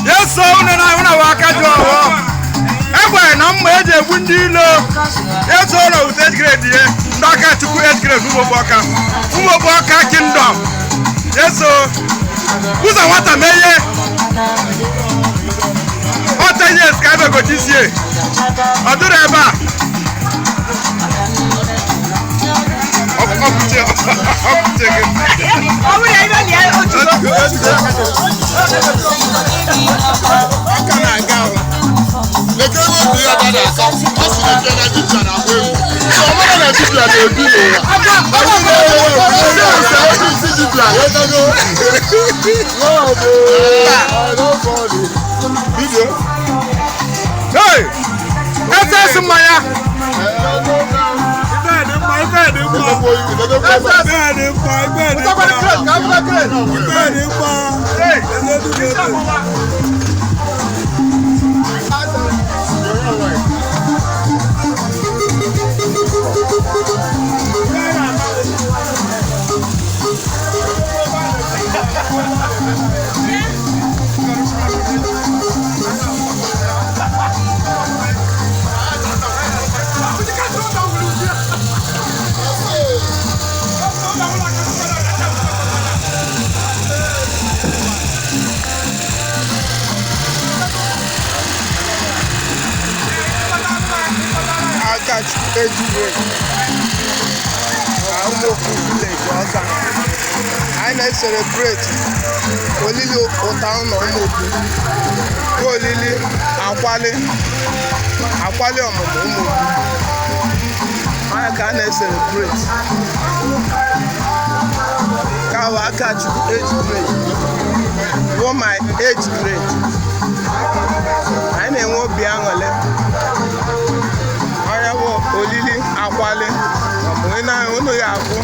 Yes, so na waka jo. Egbe na mma eje egbu ndị ilo. Yes, so na utet grade ye. Akachukwu 8th grade Umuokpu kingdom. Yes, so uza nwata meye. O 10 years ka ebe go this year. Oduru ebe a. Akachukwu Umuokpu village Awka. I celebrate Oriri Umuokpu. Oriri Akwaliomumu Umuokpu. I can celebrate. Akachukwu 8th grade. For my 8th grade. I na-enwe obi aṅụrị. Oriri akwali unu ya abụ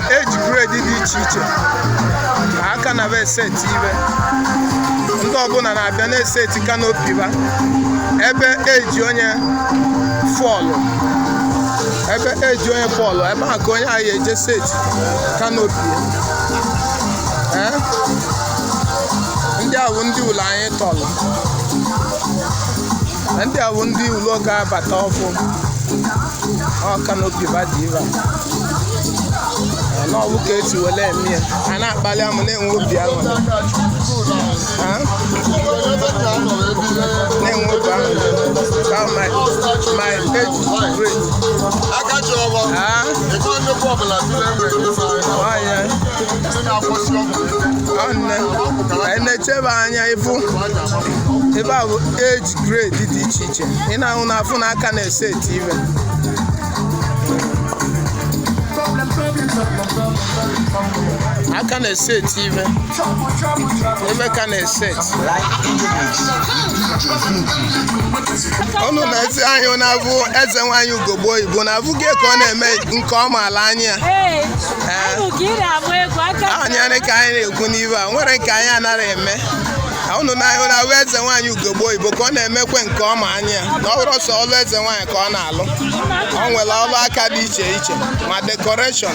age grade dị iche iche aka na be set ibe ndị ọbụla na-abịa na-eseti kanopi ba ebe age onye fọlụ ebe a ka onye ahụ eje seti kanopi ndị ahụ ndị ụlọ anyị tọrọ ndị ahụ ndị ụlọ ga-abata ọfụ kanopi badiva n'ọbụ ka esi wele eme a na-akpali amụ na-enwe obi ahụ my age grade na-echebe anya ịfụ ebe a bụ age grade dị iche iche ị na-ahụ n'afọ n'aka na-eseti ibe aka na-eseti ibe ebe ka na-eseti ọnụ na-ezi anyị na-abụ eze nwanyị ugogbo oyibo na-abụ gị ka ọ na-eme nke ọma ala anya anya ka anyị na-ekwu n'ibe a nwere nke anyị anaghị eme unu na-ahụ na awụ eze nwanyị ugogbo oyibo ka ọ na-emekwe nke ọma anya na ọ bụrụ sọ ọlụ eze nwanyị ka ọ na-alụ ọ nwere ọlụ aka dị iche iche ma decoration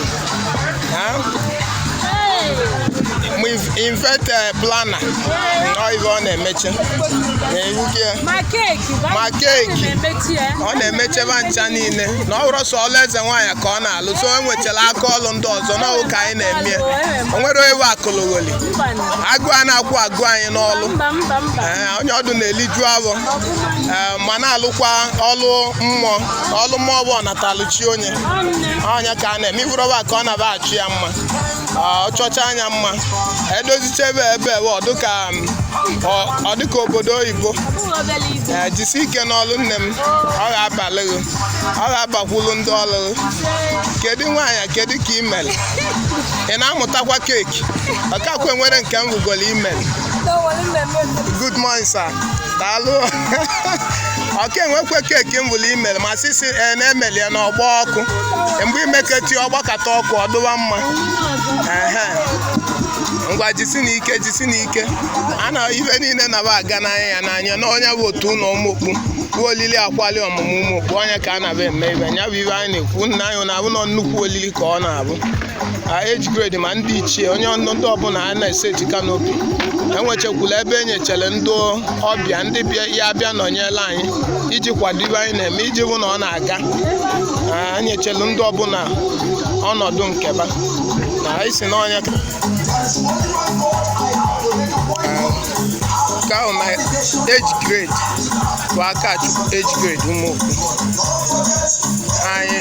invent planner ọ na-emeche ma keeki ọ na-emecheba ncha niile na ọ bụrụ sọ ọlụ eze nwanyị ka ọ na-alụ so e nwechara aka ọlụ ndị ọzọ n'ọwụ ka anyị na-eme o nwere ewe akụlụgholi agụ a na-akwụ agụ anyị n'ọlụ onye ọdụ na-eliju abụ ma na-alụkwa ọlụ mmụọ bụ ọnatalụchi onye ọnya ka a na-eme ifụrọba ka ọ na-aba achụ ya mma ọ chọcha anya mma edozichebe ebe ọ dịka obodo oyibo jisi ike n'ọlụ nne m ọ ga-abakwulu ndị ọlụ kedu nwaanyị kedu ka imel ị na-amụtakwa keeki ọkakwe nwere nke m rugolo imel good morning sir daalụ ọka enwekwe keeki m bụrụ imere ma sisi na-emeli ya n'ọgba ọkụ mgbe imeketi ọgbakọta ọkụ ọdụwa mma ngwa jisi n'ike a na ife niile na-aba aga n'anya na onye bụ otu ụlọ Umuokpu bụ olili Akwaliomumu Umuokpu onye ka a na-aba eme ibe nya bụ ibe anyị na-ekwu nna anyị na-abụ na nnukwu olili ka ọ na-abụ age grade ma ndị ichie onye ndị ọbụla a na-eseti kanopi enwechakwula ebe enyechara ndị ọbịa ndị ya bịa nọnyere anyị iji kwado ibe anyị na-eme iji bụ na ọ na-aga anyechelu ndị ọbụla ọnọdụ nkeba na isi n'ọnya ka ahụ na age grade bụ Akachukwu age grade Umuokpu